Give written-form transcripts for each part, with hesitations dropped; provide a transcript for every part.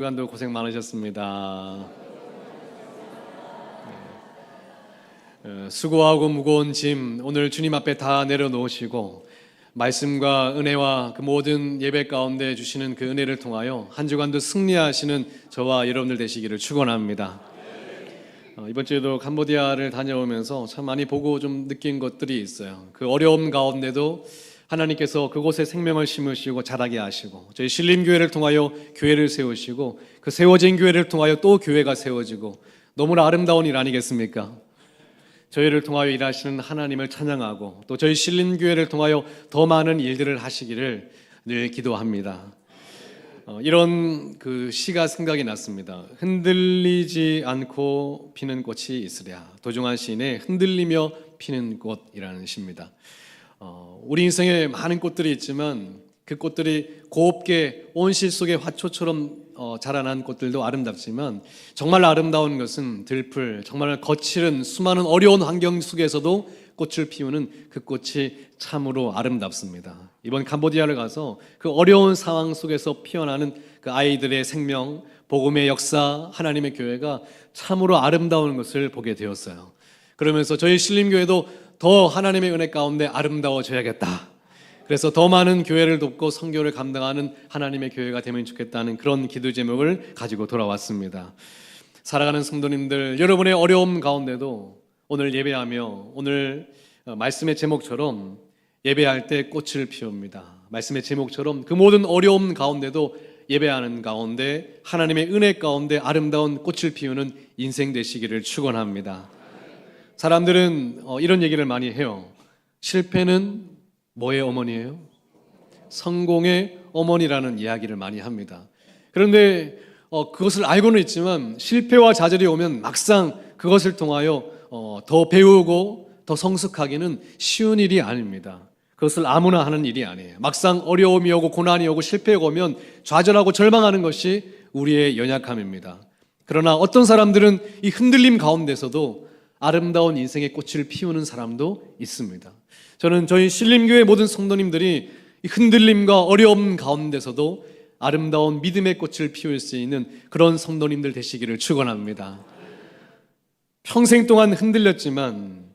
주간도 고생 많으셨습니다. 수고하고 무거운 짐 오늘 주님 앞에 다 내려놓으시고 말씀과 은혜와 그 모든 예배 가운데 주시는 그 은혜를 통하여 한 주간도 승리하시는 저와 여러분들 되시기를 축원합니다. 이번 주에도 캄보디아를 다녀오면서 참 많이 보고 좀 느낀 것들이 있어요. 그 어려움 가운데도 하나님께서 그곳에 생명을 심으시고 자라게 하시고 저희 신림교회를 통하여 교회를 세우시고 그 세워진 교회를 통하여 또 교회가 세워지고 너무나 아름다운 일 아니겠습니까? 저희를 통하여 일하시는 하나님을 찬양하고 또 저희 신림교회를 통하여 더 많은 일들을 하시기를 늘 기도합니다. 이런 그 시가 생각이 났습니다. 흔들리지 않고 피는 꽃이 있으랴. 도종환 시인의 흔들리며 피는 꽃이라는 시입니다. 우리 인생에 많은 꽃들이 있지만 그 꽃들이 곱게 온실 속의 화초처럼 자라난 꽃들도 아름답지만 정말 아름다운 것은 들풀, 정말 거칠은 수많은 어려운 환경 속에서도 꽃을 피우는 그 꽃이 참으로 아름답습니다. 이번 캄보디아를 가서 그 어려운 상황 속에서 피어나는 그 아이들의 생명, 복음의 역사, 하나님의 교회가 참으로 아름다운 것을 보게 되었어요. 그러면서 저희 신림교회도 더 하나님의 은혜 가운데 아름다워져야겠다. 그래서 더 많은 교회를 돕고 선교를 감당하는 하나님의 교회가 되면 좋겠다는 그런 기도 제목을 가지고 돌아왔습니다. 살아가는 성도님들, 여러분의 어려움 가운데도 오늘 예배하며 오늘 말씀의 제목처럼 예배할 때 꽃을 피웁니다. 말씀의 제목처럼 그 모든 어려움 가운데도 예배하는 가운데 하나님의 은혜 가운데 아름다운 꽃을 피우는 인생 되시기를 축원합니다. 사람들은 이런 얘기를 많이 해요. 실패는 뭐의 어머니예요? 성공의 어머니라는 이야기를 많이 합니다. 그런데 그것을 알고는 있지만 실패와 좌절이 오면 막상 그것을 통하여 더 배우고 더 성숙하기는 쉬운 일이 아닙니다. 그것을 아무나 하는 일이 아니에요. 막상 어려움이 오고 고난이 오고 실패가 오면 좌절하고 절망하는 것이 우리의 연약함입니다. 그러나 어떤 사람들은 이 흔들림 가운데서도 아름다운 인생의 꽃을 피우는 사람도 있습니다. 저는 저희 신림교회 모든 성도님들이 이 흔들림과 어려움 가운데서도 아름다운 믿음의 꽃을 피울 수 있는 그런 성도님들 되시기를 축원합니다. 평생 동안 흔들렸지만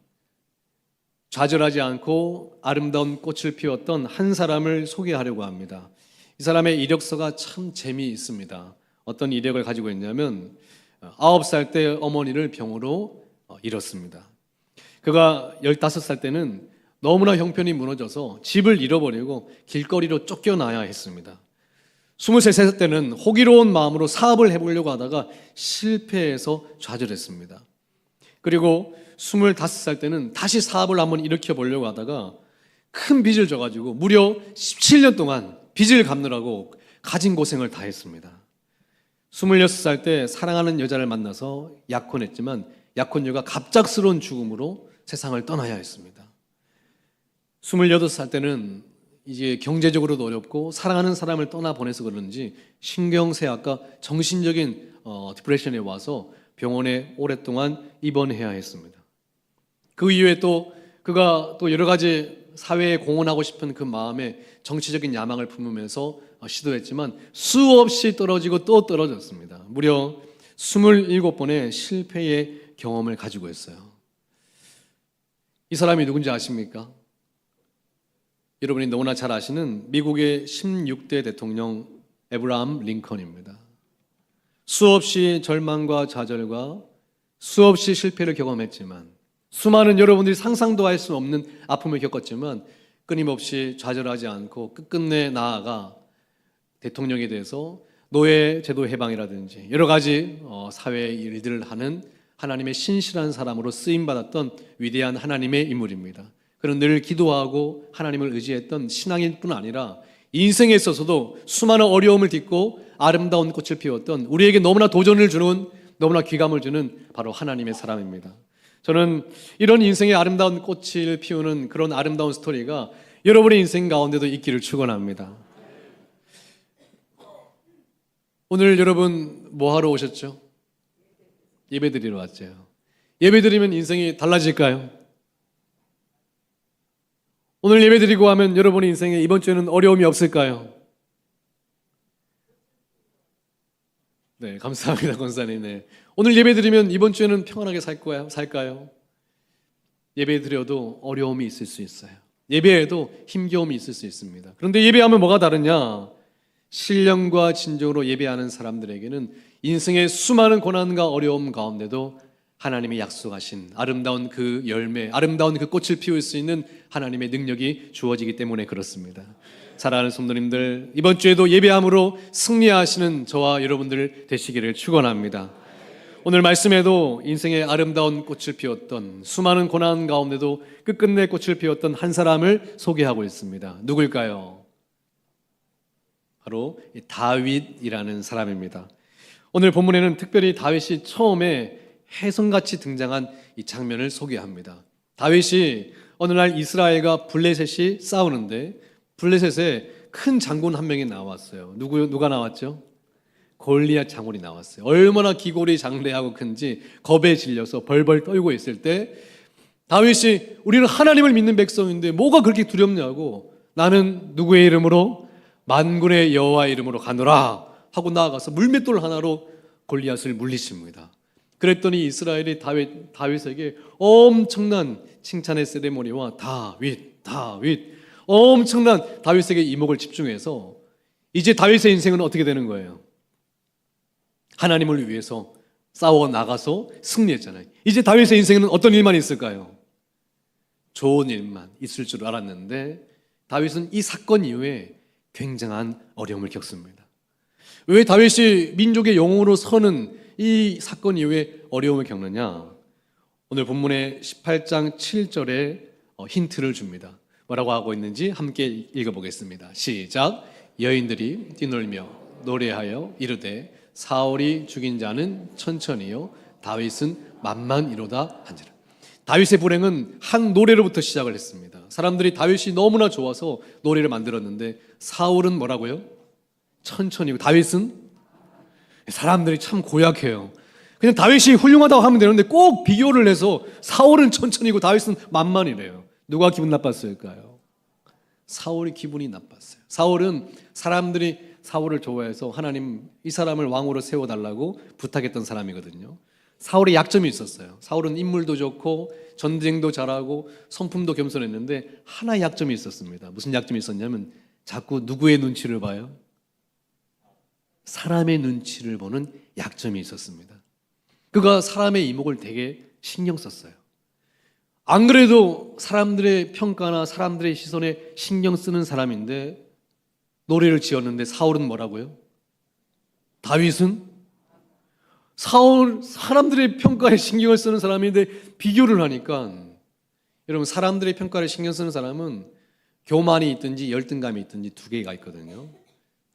좌절하지 않고 아름다운 꽃을 피웠던 한 사람을 소개하려고 합니다. 이 사람의 이력서가 참 재미있습니다. 어떤 이력을 가지고 있냐면 9살 때 어머니를 병으로 잃었습니다. 그가 15살 때는 너무나 형편이 무너져서 집을 잃어버리고 길거리로 쫓겨나야 했습니다. 23살 때는 호기로운 마음으로 사업을 해보려고 하다가 실패해서 좌절했습니다. 그리고 25살 때는 다시 사업을 한번 일으켜보려고 하다가 큰 빚을 져가지고 무려 17년 동안 빚을 갚느라고 가진 고생을 다 했습니다. 26살 때 사랑하는 여자를 만나서 약혼했지만 약혼녀가 갑작스러운 죽음으로 세상을 떠나야 했습니다. 28살 때는 이제 경제적으로도 어렵고 사랑하는 사람을 떠나보내서 그런지 신경쇠약과 정신적인 디프레션에 와서 병원에 오랫동안 입원해야 했습니다. 그 이후에 또 그가 또 여러 가지 사회에 공헌하고 싶은 그 마음에 정치적인 야망을 품으면서 시도했지만 수없이 떨어지고 또 떨어졌습니다. 무려 27번의 실패의 경험을 가지고 있어요. 이 사람이 누군지 아십니까? 여러분이 너무나 잘 아시는 미국의 16대 대통령 에브라함 링컨입니다. 수없이 절망과 좌절과 수없이 실패를 경험했지만 수많은 여러분들이 상상도 할 수 없는 아픔을 겪었지만 끊임없이 좌절하지 않고 끝끝내 나아가 대통령에 대해서 노예 제도 해방이라든지 여러 가지 사회 일들을 하는 하나님의 신실한 사람으로 쓰임받았던 위대한 하나님의 인물입니다. 그는 늘 기도하고 하나님을 의지했던 신앙일 뿐 아니라 인생에 있어서도 수많은 어려움을 딛고 아름다운 꽃을 피웠던 우리에게 너무나 도전을 주는 너무나 귀감을 주는 바로 하나님의 사람입니다. 저는 이런 인생의 아름다운 꽃을 피우는 그런 아름다운 스토리가 여러분의 인생 가운데도 있기를 축원합니다. 오늘 여러분 뭐 하러 오셨죠? 예배드리러 왔죠. 예배드리면 인생이 달라질까요? 오늘 예배드리고 하면 여러분의 인생에 이번 주에는 어려움이 없을까요? 네, 감사합니다, 권사님. 네. 오늘 예배 드리면 이번 주에는 평안하게 살까요? 예배 드려도 어려움이 있을 수 있어요. 예배에도 힘겨움이 있을 수 있습니다. 그런데 예배하면 뭐가 다르냐? 신령과 진정으로 예배하는 사람들에게는 인생의 수많은 고난과 어려움 가운데도 하나님이 약속하신 아름다운 그 열매, 아름다운 그 꽃을 피울 수 있는 하나님의 능력이 주어지기 때문에 그렇습니다. 사랑하는 성도님들, 이번 주에도 예배함으로 승리하시는 저와 여러분들 되시기를 축원합니다. 오늘 말씀에도 인생의 아름다운 꽃을 피웠던, 수많은 고난 가운데도 끝끝내 꽃을 피웠던 한 사람을 소개하고 있습니다. 누굴까요? 바로 다윗이라는 사람입니다. 오늘 본문에는 특별히 다윗이 처음에 혜성같이 등장한 이 장면을 소개합니다. 다윗이 어느 날 이스라엘과 블레셋이 싸우는데 블레셋에 큰 장군 한 명이 나왔어요. 누가 나왔죠? 골리앗 장군이 나왔어요. 얼마나 기골이 장대하고 큰지 겁에 질려서 벌벌 떨고 있을 때 다윗이 우리는 하나님을 믿는 백성인데 뭐가 그렇게 두렵냐고, 나는 누구의 이름으로? 만군의 여호와의 이름으로 가노라 하고 나아가서 물맷돌 하나로 골리앗을 물리칩니다. 그랬더니 이스라엘이 다윗에게 엄청난 칭찬의 세레모니와 다윗 엄청난 다윗에게 이목을 집중해서 이제 다윗의 인생은 어떻게 되는 거예요? 하나님을 위해서 싸워 나가서 승리했잖아요. 이제 다윗의 인생에는 어떤 일만 있을까요? 좋은 일만 있을 줄 알았는데 다윗은 이 사건 이후에 굉장한 어려움을 겪습니다. 왜 다윗이 민족의 영웅으로 서는 이 사건 이후에 어려움을 겪느냐? 오늘 본문의 18장 7절에 힌트를 줍니다. 뭐라고 하고 있는지 함께 읽어보겠습니다. 시작. 여인들이 뛰놀며 노래하여 이르되 사울이 죽인 자는 천천히요 다윗은 만만이로다 한지라. 다윗의 불행은 한 노래로부터 시작을 했습니다. 사람들이 다윗이 너무나 좋아서 노래를 만들었는데 사울은 뭐라고요? 천천히고 다윗은? 사람들이 참 고약해요. 그냥 다윗이 훌륭하다고 하면 되는데 꼭 비교를 해서 사울은 천천히고 다윗은 만만이래요. 누가 기분 나빴을까요? 사울이 기분이 나빴어요. 사울은 사람들이 사울을 좋아해서 하나님 이 사람을 왕으로 세워달라고 부탁했던 사람이거든요. 사울의 약점이 있었어요. 사울은 인물도 좋고 전쟁도 잘하고 성품도 겸손했는데 하나의 약점이 있었습니다. 무슨 약점이 있었냐면 자꾸 누구의 눈치를 봐요? 사람의 눈치를 보는 약점이 있었습니다. 그가 사람의 이목을 되게 신경 썼어요. 안 그래도 사람들의 평가나 사람들의 시선에 신경 쓰는 사람인데 노래를 지었는데 사울은 뭐라고요? 다윗은? 사람들의 평가에 신경을 쓰는 사람인데 비교를 하니까, 여러분 사람들의 평가를 신경 쓰는 사람은 교만이 있든지 열등감이 있든지 두 개가 있거든요.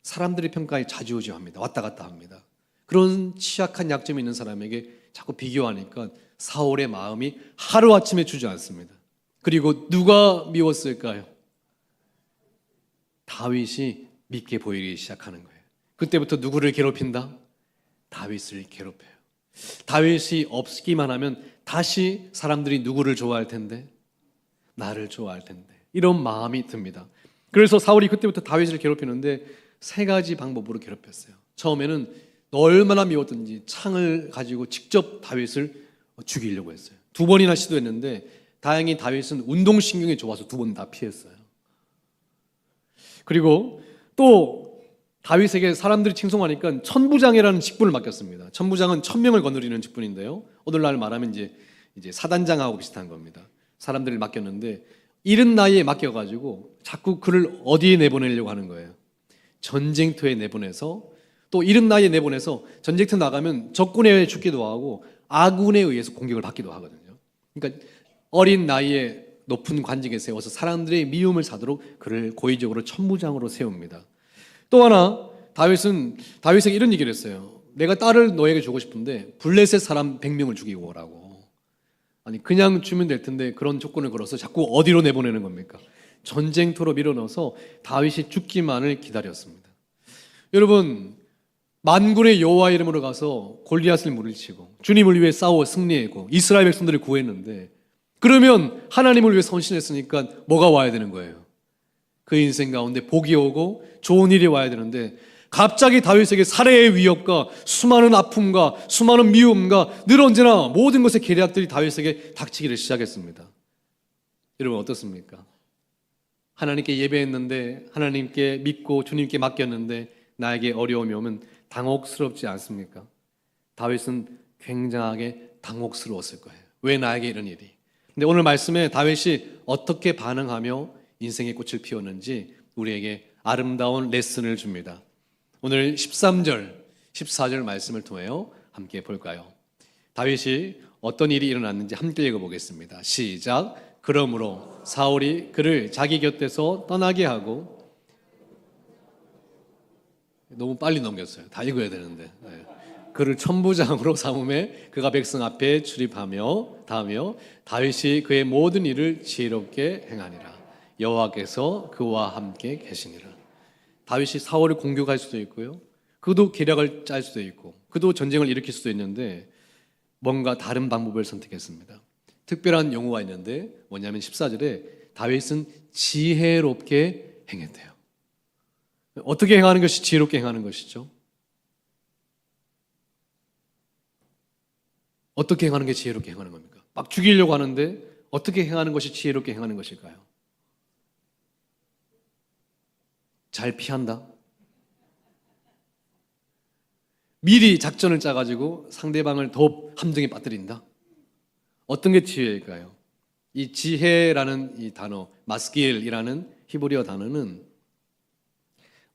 사람들의 평가에 좌지우지합니다. 왔다 갔다 합니다. 그런 취약한 약점이 있는 사람에게 자꾸 비교하니까 사울의 마음이 하루아침에 주저앉습니다. 그리고 누가 미웠을까요? 다윗이 믿게 보이기 시작하는 거예요. 그때부터 누구를 괴롭힌다? 다윗을 괴롭혀요. 다윗이 없기만 하면 다시 사람들이 누구를 좋아할 텐데? 나를 좋아할 텐데. 이런 마음이 듭니다. 그래서 사울이 그때부터 다윗을 괴롭히는데 세 가지 방법으로 괴롭혔어요. 처음에는 얼마나 미웠든지 창을 가지고 직접 다윗을 죽이려고 했어요. 2번이나 시도했는데 다행히 다윗은 운동신경이 좋아서 2번 다 피했어요. 그리고 또 다윗에게 사람들이 칭송하니까 천부장이라는 직분을 맡겼습니다. 천부장은 1000명을 거느리는 직분인데요. 오늘날 말하면 이제 사단장하고 비슷한 겁니다. 사람들을 맡겼는데 이른 나이에 맡겨가지고 자꾸 그를 어디에 내보내려고 하는 거예요? 전쟁터에 내보내서, 또 이른 나이에 내보내서 전쟁터 나가면 적군에 의해 죽기도 하고 아군에 의해서 공격을 받기도 하거든요. 그러니까 어린 나이에 높은 관직에 세워서 사람들의 미움을 사도록 그를 고의적으로 천부장으로 세웁니다. 또 하나, 다윗에게 이런 얘기를 했어요. 내가 딸을 너에게 주고 싶은데 블레셋 사람 100명을 죽이고 오라고. 아니 그냥 주면 될 텐데 그런 조건을 걸어서 자꾸 어디로 내보내는 겁니까? 전쟁터로 밀어넣어서 다윗이 죽기만을 기다렸습니다. 여러분, 만군의 여호와 이름으로 가서 골리앗을 물리치고 주님을 위해 싸워 승리했고 이스라엘 백성들을 구했는데, 그러면 하나님을 위해 헌신했으니까 뭐가 와야 되는 거예요? 그 인생 가운데 복이 오고 좋은 일이 와야 되는데 갑자기 다윗에게 살해의 위협과 수많은 아픔과 수많은 미움과 늘 언제나 모든 것의 계략들이 다윗에게 닥치기를 시작했습니다. 여러분 어떻습니까? 하나님께 예배했는데, 하나님께 믿고 주님께 맡겼는데 나에게 어려움이 오면 당혹스럽지 않습니까? 다윗은 굉장하게 당혹스러웠을 거예요. 왜 나에게 이런 일이? 근데 오늘 말씀에 다윗이 어떻게 반응하며 인생의 꽃을 피웠는지 우리에게 아름다운 레슨을 줍니다. 오늘 13절, 14절 말씀을 통하여 함께 볼까요? 다윗이 어떤 일이 일어났는지 함께 읽어보겠습니다. 시작. 그러므로 사울이 그를 자기 곁에서 떠나게 하고, 너무 빨리 넘겼어요. 다 읽어야 되는데. 네. 그를 천부장으로 삼음에 그가 백성 앞에 출입하며 다하며 다윗이 그의 모든 일을 지혜롭게 행하니라. 여호와께서 그와 함께 계시니라. 다윗이 사울을 공격할 수도 있고요, 그도 계략을 짤 수도 있고, 그도 전쟁을 일으킬 수도 있는데 뭔가 다른 방법을 선택했습니다. 특별한 용어가 있는데 뭐냐면 14절에 다윗은 지혜롭게 행했대요. 어떻게 행하는 것이 지혜롭게 행하는 것이죠? 어떻게 행하는 게 지혜롭게 행하는 겁니까? 막 죽이려고 하는데 어떻게 행하는 것이 지혜롭게 행하는 것일까요? 잘 피한다? 미리 작전을 짜가지고 상대방을 더 함정에 빠뜨린다? 어떤 게 지혜일까요? 이 지혜라는 이 단어, 마스길이라는 히브리어 단어는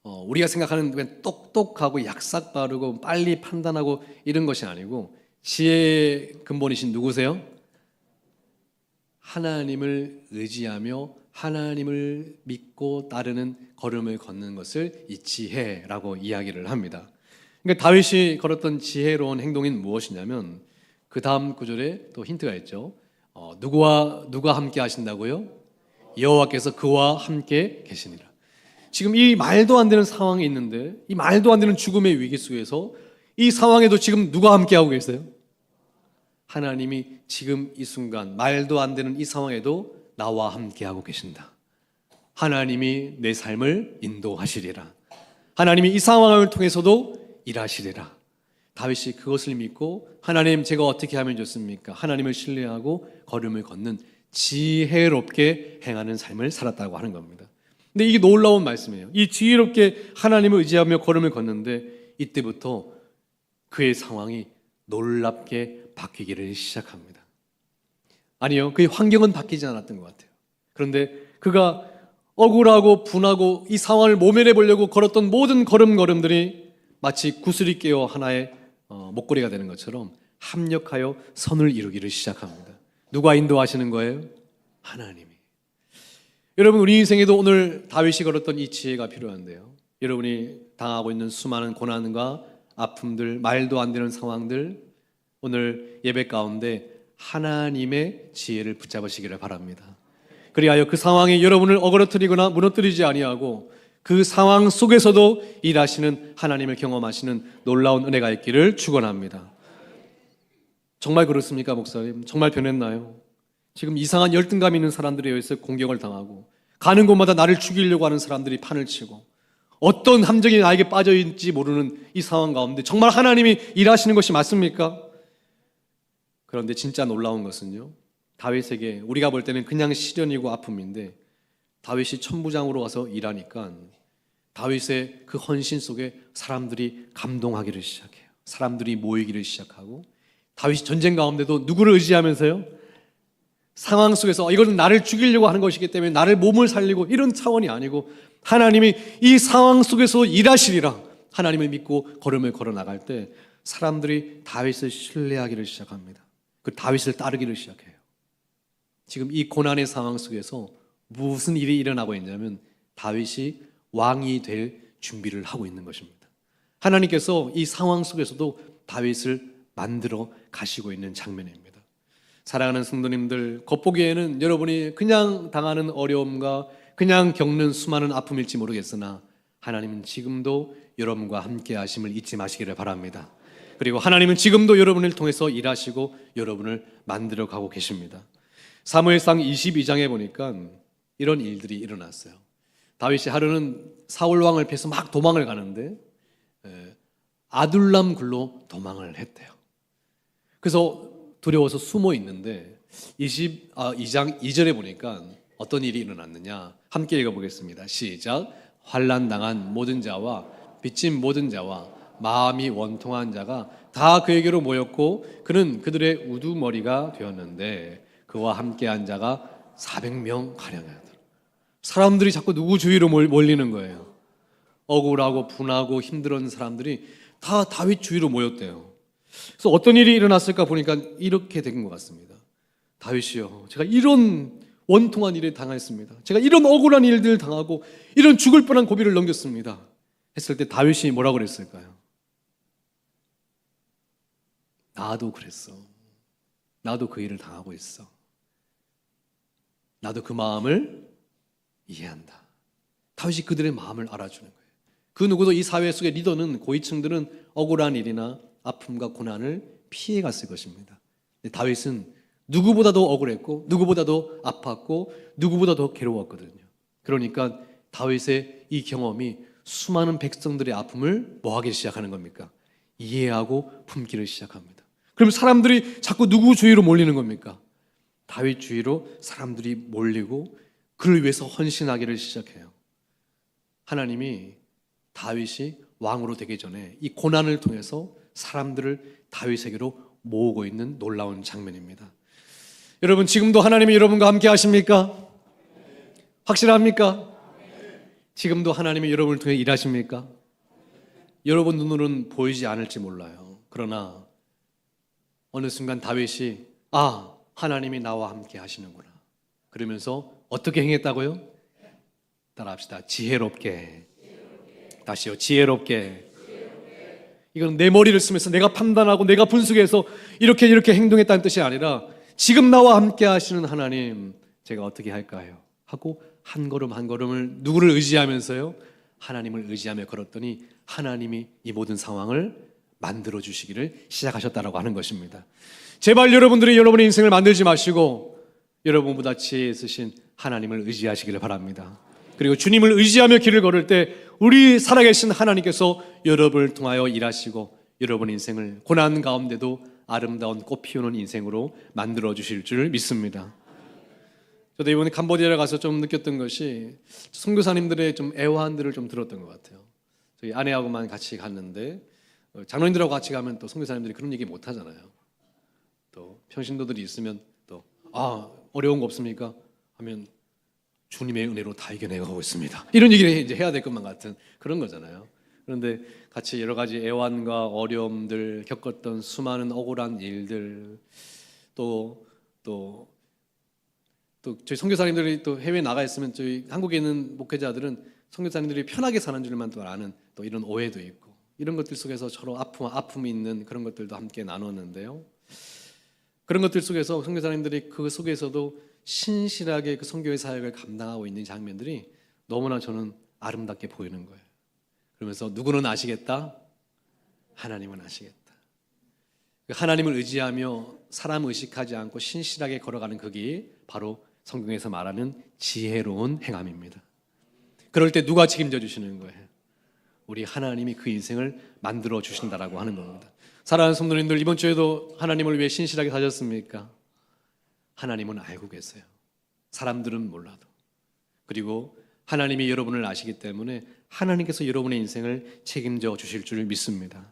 우리가 생각하는 그냥 똑똑하고 약삭 빠르고 빨리 판단하고 이런 것이 아니고, 지혜의 근본이신 누구세요? 하나님을 의지하며 하나님을 믿고 따르는 걸음을 걷는 것을 이 지혜라고 이야기를 합니다. 그러니까 다윗이 걸었던 지혜로운 행동인 무엇이냐면 그 다음 구절에 또 힌트가 있죠. 누가 함께 하신다고요? 여호와께서 그와 함께 계시니라. 지금 이 말도 안 되는 상황이 있는데, 이 말도 안 되는 죽음의 위기 속에서 이 상황에도 지금 누가 함께 하고 계세요? 하나님이 지금 이 순간 말도 안 되는 이 상황에도 나와 함께 하고 계신다. 하나님이 내 삶을 인도하시리라. 하나님이 이 상황을 통해서도 일하시리라. 다윗이 그것을 믿고, 하나님 제가 어떻게 하면 좋습니까? 하나님을 신뢰하고 걸음을 걷는 지혜롭게 행하는 삶을 살았다고 하는 겁니다. 근데 이게 놀라운 말씀이에요. 이 지혜롭게 하나님을 의지하며 걸음을 걷는데 이때부터 그의 상황이 놀랍게 바뀌기를 시작합니다. 아니요, 그의 환경은 바뀌지 않았던 것 같아요. 그런데 그가 억울하고 분하고 이 상황을 모면해 보려고 걸었던 모든 걸음걸음들이 마치 구슬이 깨어 하나의 목걸이가 되는 것처럼 합력하여 선을 이루기를 시작합니다. 누가 인도하시는 거예요? 하나님이. 여러분, 우리 인생에도 오늘 다윗이 걸었던 이 지혜가 필요한데요, 여러분이 당하고 있는 수많은 고난과 아픔들, 말도 안 되는 상황들, 오늘 예배 가운데 하나님의 지혜를 붙잡으시기를 바랍니다. 그리하여 그 상황이 여러분을 어그러뜨리거나 무너뜨리지 아니하고 그 상황 속에서도 일하시는 하나님을 경험하시는 놀라운 은혜가 있기를 축원합니다. 정말 그렇습니까, 목사님? 정말 변했나요? 지금 이상한 열등감 있는 사람들에 의해서 공격을 당하고, 가는 곳마다 나를 죽이려고 하는 사람들이 판을 치고, 어떤 함정이 나에게 빠져있는지 모르는 이 상황 가운데 정말 하나님이 일하시는 것이 맞습니까? 그런데 진짜 놀라운 것은요, 다윗에게 우리가 볼 때는 그냥 시련이고 아픔인데 다윗이 천부장으로 와서 일하니까 다윗의 그 헌신 속에 사람들이 감동하기를 시작해요. 사람들이 모이기를 시작하고, 다윗이 전쟁 가운데도 누구를 의지하면서요? 상황 속에서 이건 나를 죽이려고 하는 것이기 때문에 나를 몸을 살리고 이런 차원이 아니고, 하나님이 이 상황 속에서 일하시리라 하나님을 믿고 걸음을 걸어 나갈 때 사람들이 다윗을 신뢰하기를 시작합니다. 그 다윗을 따르기를 시작해요. 지금 이 고난의 상황 속에서 무슨 일이 일어나고 있냐면 다윗이 왕이 될 준비를 하고 있는 것입니다. 하나님께서 이 상황 속에서도 다윗을 만들어 가시고 있는 장면입니다. 사랑하는 성도님들, 겉보기에는 여러분이 그냥 당하는 어려움과 그냥 겪는 수많은 아픔일지 모르겠으나 하나님은 지금도 여러분과 함께 하심을 잊지 마시기를 바랍니다. 그리고 하나님은 지금도 여러분을 통해서 일하시고 여러분을 만들어 가고 계십니다. 사무엘상 22장에 보니까 이런 일들이 일어났어요. 다윗이 하루는 사울 왕을 피해서 막 도망을 가는데 아둘람 굴로 도망을 했대요. 그래서 두려워서 숨어 있는데 2장 2절에 보니까 어떤 일이 일어났느냐, 함께 읽어보겠습니다. 시작. 환난당한 모든 자와 빚진 모든 자와 마음이 원통한 자가 다 그에게로 모였고 그는 그들의 우두머리가 되었는데 그와 함께한 자가 400명 가량이더라. 사람들이 자꾸 누구 주위로 몰리는 거예요. 억울하고 분하고 힘들은 사람들이 다 다윗 주위로 모였대요. 그래서 어떤 일이 일어났을까 보니까 이렇게 된 것 같습니다. 다윗이요, 제가 이런 원통한 일을 당했습니다. 제가 이런 억울한 일들을 당하고 이런 죽을 뻔한 고비를 넘겼습니다. 했을 때 다윗이 뭐라고 그랬을까요? 나도 그랬어. 나도 그 일을 당하고 있어. 나도 그 마음을 이해한다. 다윗이 그들의 마음을 알아주는 거예요. 그 누구도 이 사회 속의 리더는, 고위층들은 억울한 일이나 아픔과 고난을 피해갔을 것입니다. 다윗은 누구보다도 억울했고 누구보다도 아팠고 누구보다도 괴로웠거든요. 그러니까 다윗의 이 경험이 수많은 백성들의 아픔을 뭐하기 시작하는 겁니까? 이해하고 품기를 시작합니다. 그럼 사람들이 자꾸 누구 주위로 몰리는 겁니까? 다윗 주위로 사람들이 몰리고 그를 위해서 헌신하기를 시작해요. 하나님이 다윗이 왕으로 되기 전에 이 고난을 통해서 사람들을 다윗에게로 모으고 있는 놀라운 장면입니다. 여러분, 지금도 하나님이 여러분과 함께 하십니까? 확실합니까? 지금도 하나님이 여러분을 통해 일하십니까? 여러분 눈으로는 보이지 않을지 몰라요. 그러나 어느 순간 다윗이 하나님이 나와 함께 하시는구나, 그러면서 어떻게 행했다고요? 따라합시다. 지혜롭게. 다시요. 지혜롭게. 이건 내 머리를 쓰면서 내가 판단하고 내가 분석해서 이렇게 행동했다는 뜻이 아니라 지금 나와 함께 하시는 하나님, 제가 어떻게 할까요? 하고 한 걸음 한 걸음을 누구를 의지하면서요? 하나님을 의지하며 걸었더니 하나님이 이 모든 상황을 만들어 주시기를 시작하셨다라고 하는 것입니다. 제발 여러분들이 여러분의 인생을 만들지 마시고 여러분보다 지혜 있으신 하나님을 의지하시기를 바랍니다. 그리고 주님을 의지하며 길을 걸을 때 우리 살아계신 하나님께서 여러분을 통하여 일하시고 여러분의 인생을 고난 가운데도 아름다운 꽃 피우는 인생으로 만들어 주실 줄 믿습니다. 저도 이번에 캄보디아에 가서 좀 느꼈던 것이 선교사님들의 좀 애환들을 좀 들었던 것 같아요. 저희 아내하고만 같이 갔는데 장로님들하고 같이 가면 또 선교사님들이 그런 얘기 못 하잖아요. 또 평신도들이 있으면 또 어려운 거 없습니까? 하면 주님의 은혜로 다 이겨내가고 있습니다. 이런 얘기를 이제 해야 될 것만 같은 그런 거잖아요. 그런데 같이 여러 가지 애환과 어려움들 겪었던 수많은 억울한 일들, 또 저희 선교사님들이 또 해외에 나가 있으면 저희 한국에 있는 목회자들은 선교사님들이 편하게 사는 줄만 또 아는 또 이런 오해도 있고 이런 것들 속에서 서로 아픔이 있는 그런 것들도 함께 나눴는데요. 그런 것들 속에서 선교사님들이 그 속에서도 신실하게 그 선교의 사역을 감당하고 있는 장면들이 너무나 저는 아름답게 보이는 거예요. 그러면서 누구는 아시겠다? 하나님은 아시겠다. 하나님을 의지하며 사람 의식하지 않고 신실하게 걸어가는 그 길, 바로 성경에서 말하는 지혜로운 행함입니다. 그럴 때 누가 책임져 주시는 거예요? 우리 하나님이 그 인생을 만들어 주신다라고 하는 겁니다. 사랑하는 성도님들, 이번 주에도 하나님을 위해 신실하게 사셨습니까? 하나님은 알고 계세요. 사람들은 몰라도. 그리고 하나님이 여러분을 아시기 때문에 하나님께서 여러분의 인생을 책임져 주실 줄 믿습니다.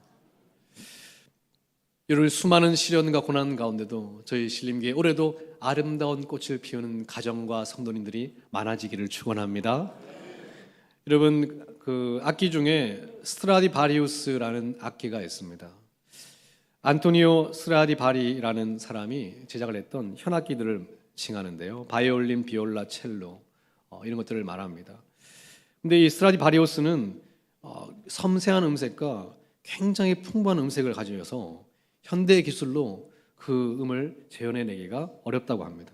여러분, 수많은 시련과 고난 가운데도 저희 신림교회 올해도 아름다운 꽃을 피우는 가정과 성도님들이 많아지기를 축원합니다. 여러분, 그 악기 중에 스트라디바리우스라는 악기가 있습니다. 안토니오 스트라디바리라는 사람이 제작을 했던 현악기들을 칭하는데요. 바이올린, 비올라, 첼로 이런 것들을 말합니다. 근데 이 스트라디바리우스는 섬세한 음색과 굉장히 풍부한 음색을 가지고서 현대 기술로 그 음을 재현해내기가 어렵다고 합니다.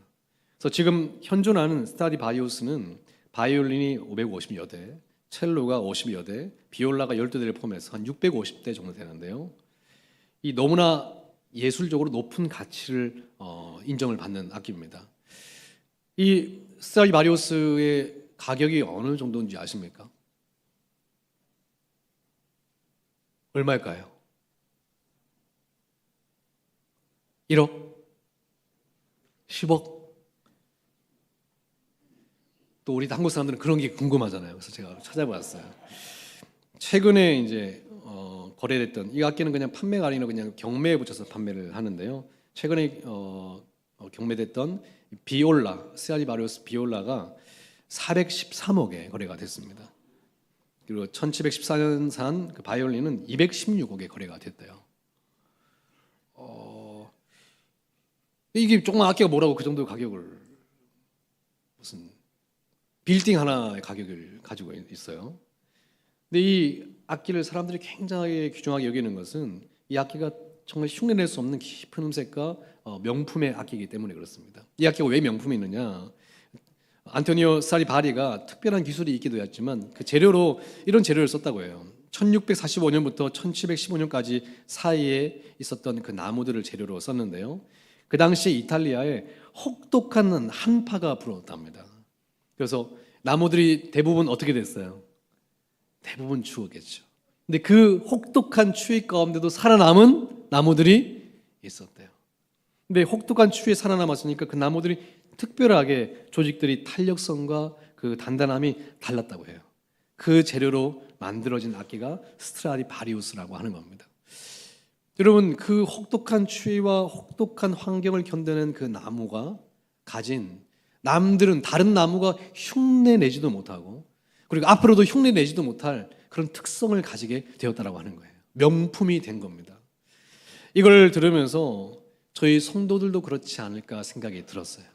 그래서 지금 현존하는 스트라디바리우스는 바이올린이 550여 대, 첼로가 50여 대, 비올라가 12대를 포함해서 한 650대 정도 되는데요. 이 너무나 예술적으로 높은 가치를 인정을 받는 악기입니다. 이 스트라디바리우스의 가격이 어느 정도인지 아십니까? 얼마일까요? 1억? 10억? 또 우리 한국 사람들은 그런 게 궁금하잖아요. 그래서 제가 찾아봤어요. 최근에 이제 거래됐던 이 악기는 그냥 판매가 아니라 그냥 경매에 붙여서 판매를 하는데요. 최근에 경매됐던 비올라, 스트라디바리우스 비올라가 413억에 거래가 됐습니다. 그리고 1714년 그 바이올린은 216억에 거래가 됐대요. 이게 조그만 악기가 뭐라고 그 정도 가격을, 무슨 빌딩 하나의 가격을 가지고 있어요. 근데 이 악기를 사람들이 굉장히 귀중하게 여기는 것은 이 악기가 정말 흉내낼 수 없는 깊은 음색과 명품의 악기이기 때문에 그렇습니다. 이 악기가 왜 명품이 있느냐? 안토니오 스트라디바리가 특별한 기술이 있기도 했지만 그 재료로 이런 재료를 썼다고 해요. 1645년부터 1715년까지 사이에 있었던 그 나무들을 재료로 썼는데요. 그 당시 이탈리아에 혹독한 한파가 불어왔답니다. 그래서 나무들이 대부분 어떻게 됐어요? 대부분 죽었겠죠. 근데 그 혹독한 추위 가운데도 살아남은 나무들이 있었대요. 근데 혹독한 추위에 살아남았으니까 그 나무들이 특별하게 조직들이 탄력성과 그 단단함이 달랐다고 해요. 그 재료로 만들어진 악기가 스트라디바리우스라고 하는 겁니다. 여러분, 그 혹독한 추위와 혹독한 환경을 견디는 그 나무가 가진, 남들은 다른 나무가 흉내 내지도 못하고 그리고 앞으로도 흉내 내지도 못할 그런 특성을 가지게 되었다라고 하는 거예요. 명품이 된 겁니다. 이걸 들으면서 저희 성도들도 그렇지 않을까 생각이 들었어요.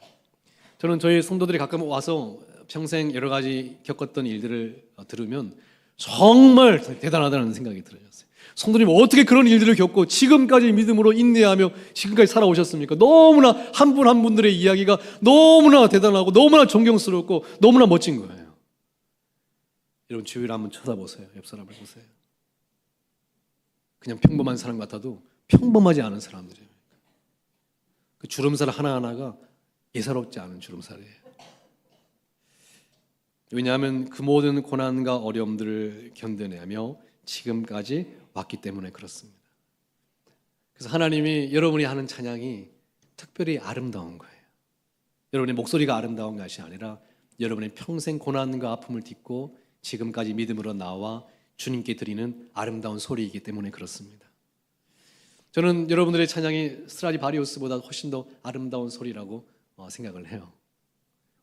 저는 저희 성도들이 가끔 와서 평생 여러 가지 겪었던 일들을 들으면 정말 대단하다는 생각이 들어요. 성도님 어떻게 그런 일들을 겪고 지금까지 믿음으로 인내하며 지금까지 살아오셨습니까? 너무나 한 분 한 분들의 이야기가 너무나 대단하고 너무나 존경스럽고 너무나 멋진 거예요. 여러분 주위를 한번 쳐다보세요. 옆 사람을 보세요. 그냥 평범한 사람 같아도 평범하지 않은 사람들이에요. 그 주름살 하나하나가 예사롭지 않은 주름살이에요. 왜냐하면 그 모든 고난과 어려움들을 견뎌내며 지금까지 왔기 때문에 그렇습니다. 그래서 하나님이 여러분이 하는 찬양이 특별히 아름다운 거예요. 여러분의 목소리가 아름다운 것이 아니라 여러분의 평생 고난과 아픔을 딛고 지금까지 믿음으로 나와 주님께 드리는 아름다운 소리이기 때문에 그렇습니다. 저는 여러분들의 찬양이 스트라디바리우스보다 훨씬 더 아름다운 소리라고 생각을 해요.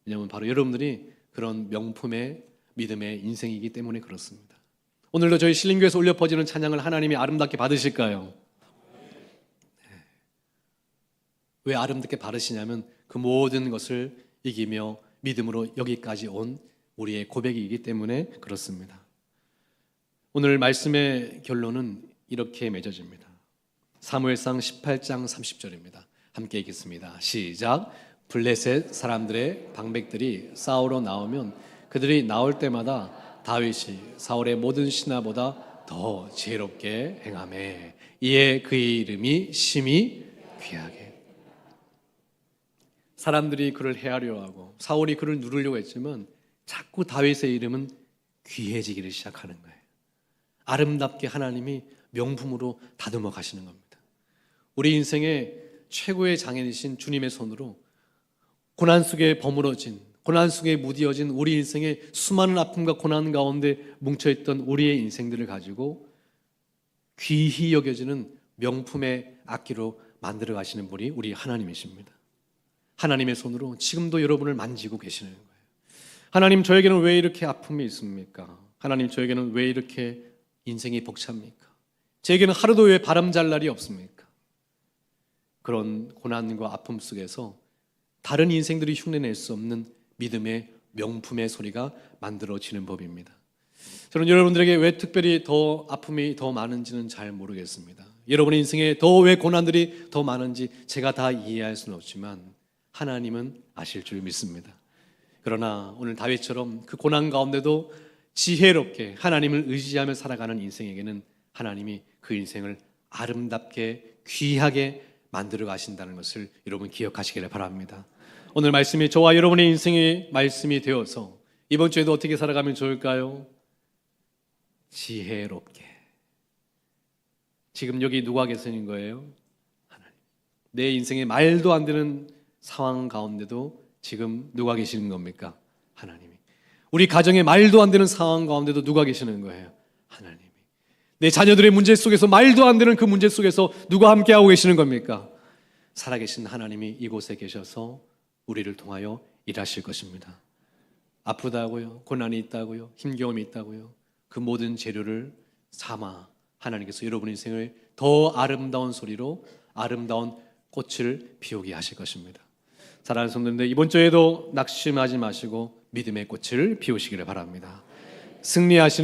왜냐하면 바로 여러분들이 그런 명품의 믿음의 인생이기 때문에 그렇습니다. 오늘도 저희 신림교회에서 울려 퍼지는 찬양을 하나님이 아름답게 받으실까요? 왜 아름답게 받으시냐면 그 모든 것을 이기며 믿음으로 여기까지 온 우리의 고백이기 때문에 그렇습니다. 오늘 말씀의 결론은 이렇게 맺어집니다. 사무엘상 18장 30절입니다. 함께 읽겠습니다. 시작. 블레셋 사람들의 방백들이 싸우러 나오면 그들이 나올 때마다 다윗이 사울의 모든 신하보다 더 지혜롭게 행하매 이에 그의 이름이 심히 귀하게. 사람들이 그를 해하려 하고 사울이 그를 누르려고 했지만 자꾸 다윗의 이름은 귀해지기를 시작하는 거예요. 아름답게 하나님이 명품으로 다듬어 가시는 겁니다. 우리 인생의 최고의 장인이신 주님의 손으로 고난 속에 버무러진, 고난 속에 무디어진 우리 인생의 수많은 아픔과 고난 가운데 뭉쳐있던 우리의 인생들을 가지고 귀히 여겨지는 명품의 악기로 만들어 가시는 분이 우리 하나님이십니다. 하나님의 손으로 지금도 여러분을 만지고 계시는 거예요. 하나님, 저에게는 왜 이렇게 아픔이 있습니까? 하나님, 저에게는 왜 이렇게 인생이 벅찹니까? 저에게는 하루도 왜 바람 잘 날이 없습니까? 그런 고난과 아픔 속에서 다른 인생들이 흉내낼 수 없는 믿음의 명품의 소리가 만들어지는 법입니다. 저는 여러분들에게 왜 특별히 더 아픔이 더 많은지는 잘 모르겠습니다. 여러분의 인생에 더 왜 고난들이 더 많은지 제가 다 이해할 수는 없지만 하나님은 아실 줄 믿습니다. 그러나 오늘 다윗처럼 그 고난 가운데도 지혜롭게 하나님을 의지하며 살아가는 인생에게는 하나님이 그 인생을 아름답게 귀하게 만들어 가신다는 것을 여러분 기억하시기를 바랍니다. 오늘 말씀이 저와 여러분의 인생의 말씀이 되어서 이번 주에도 어떻게 살아가면 좋을까요? 지혜롭게. 지금 여기 누가 계시는 거예요? 하나님. 내 인생에 말도 안 되는 상황 가운데도 지금 누가 계시는 겁니까? 하나님이. 우리 가정에 말도 안 되는 상황 가운데도 누가 계시는 거예요? 하나님이. 내 자녀들의 문제 속에서 말도 안 되는 그 문제 속에서 누가 함께하고 계시는 겁니까? 살아계신 하나님이 이곳에 계셔서 우리를 통하여 일하실 것입니다. 아프다고요? 고난이 있다고요? 힘겨움이 있다고요? 그 모든 재료를 삼아 하나님께서 여러분의 인생을 더 아름다운 소리로 아름다운 꽃을 피우게 하실 것입니다. 사랑하는 성도님들, 이번 주에도 낙심하지 마시고 믿음의 꽃을 피우시기를 바랍니다. 승리하시는